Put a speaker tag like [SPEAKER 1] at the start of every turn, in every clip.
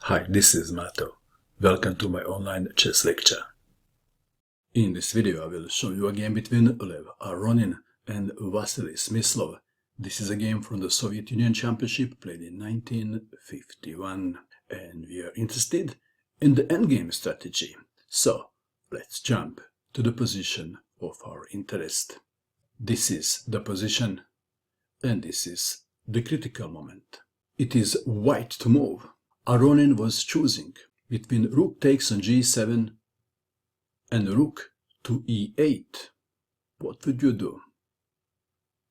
[SPEAKER 1] Hi, this is Mato. Welcome to my online chess lecture. In this video I will show you a game between Lev Aronin and Vasily Smyslov. This is a game from the Soviet Union Championship played in 1951, and we are interested in the endgame strategy. So let's jump to the position of our interest. This is the position and this is the critical moment. It is white to move. Aronin was choosing between rook takes on g7 and rook to e8. What would you do?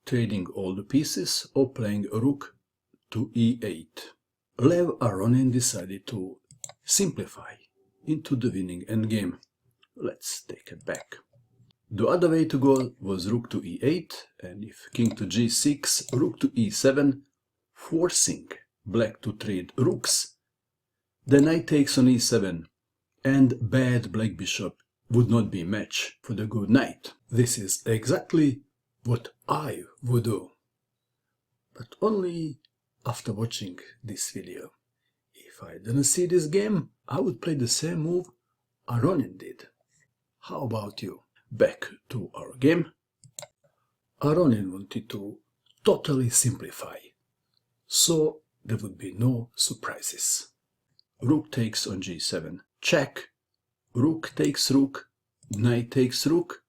[SPEAKER 1] Trading all the pieces or playing a rook to e8? Lev Aronin decided to simplify into the winning endgame. Let's take it back. The other way to go was rook to e8, and if king to g6, rook to e7, forcing black to trade rooks. The knight takes on e7, and bad black bishop would not be a match for the good knight. This is exactly what I would do, but only after watching this video. If I didn't see this game, I would play the same move Aronin did. How about you? Back to our game. Aronin wanted to totally simplify, so there would be no surprises. Rook takes on g7, check, rook takes rook, knight takes rook,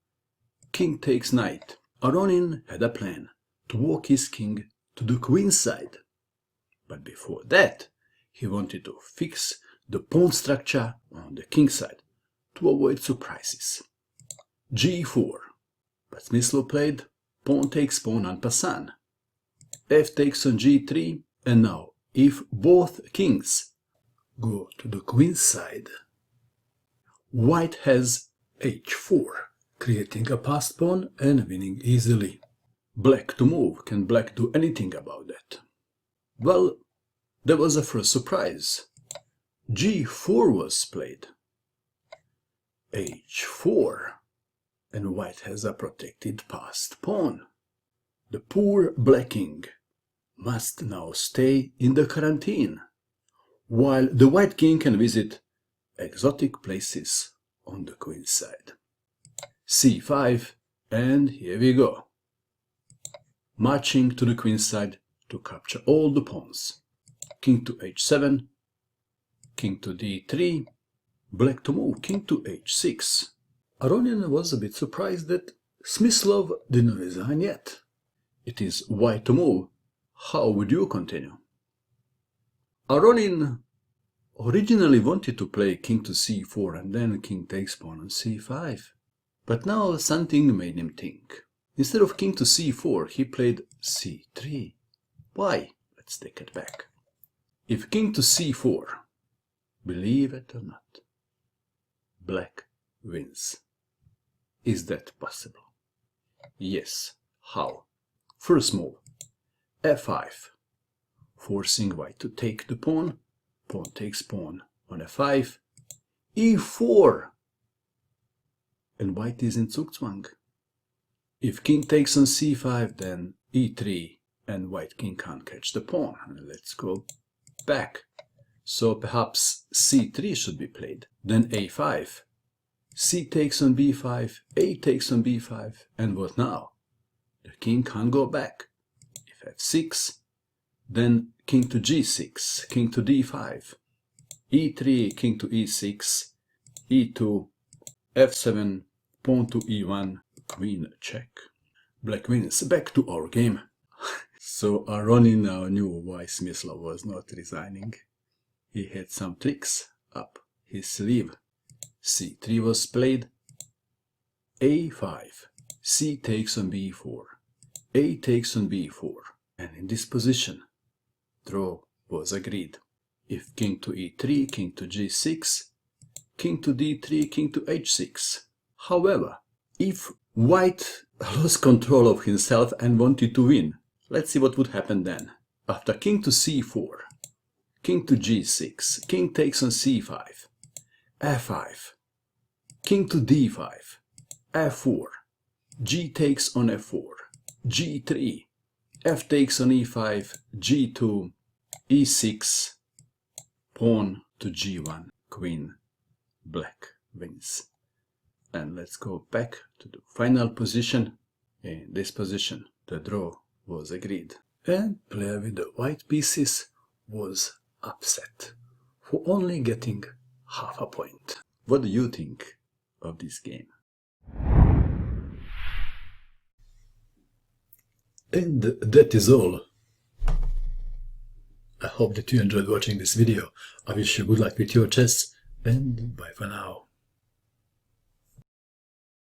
[SPEAKER 1] king takes knight. Aronin had a plan to walk his king to the queen side, but before that he wanted to fix the pawn structure on the king side to avoid surprises. g4, but Smyslov played pawn takes pawn en passant. F takes on g3, and now if both kings go to the queen side, white has h4, creating a passed pawn and winning easily. Black to move. Can black do anything about that? Well, there was a first surprise. g4 was played. h4, and white has a protected passed pawn. The poor black king must now stay in the quarantine, while the white king can visit exotic places on the queen side. c5, and here we go. Marching to the queen side to capture all the pawns. King to h7, king to d3, black to move, king to h6. Aronin was a bit surprised that Smyslov didn't resign yet. It is white to move. How would you continue? Aronin originally wanted to play king to c4 and then king takes pawn on c5. But now something made him think. Instead of king to c4, he played c3. Why? Let's take it back. If king to c4, believe it or not, black wins. Is that possible? Yes. How? First move, f5, forcing white to take the pawn. Pawn takes pawn on f5, e4, and white is in Zugzwang. If king takes on c5, then e3, and white king can't catch the pawn. Let's go back. So perhaps c3 should be played. Then a5, c takes on b5, a takes on b5, and what now? The king can't go back. If f6, then king to g6, king to d5, e3, king to e6, e2, f7, pawn to e1, queen check. Black wins. Back to our game. So Aronin now knew why Smyslov was not resigning. He had some tricks up his sleeve. c3 was played, a5, c takes on b4, a takes on b4, and in this position draw was agreed. If king to e3, king to g6, king to d3, king to h6. However, if white lost control of himself and wanted to win, let's see what would happen then. After king to c4, king to g6, king takes on c5, f5, king to d5, f4, g takes on f4, g3, f takes on e5, g2, e6, pawn to g1, queen, black wins. And let's go back to the final position. In this position, the draw was agreed. And player with the white pieces was upset for only getting half a point. What do you think of this game? And that is all. I hope that you enjoyed watching this video. I wish you good luck with your chess, and bye for now.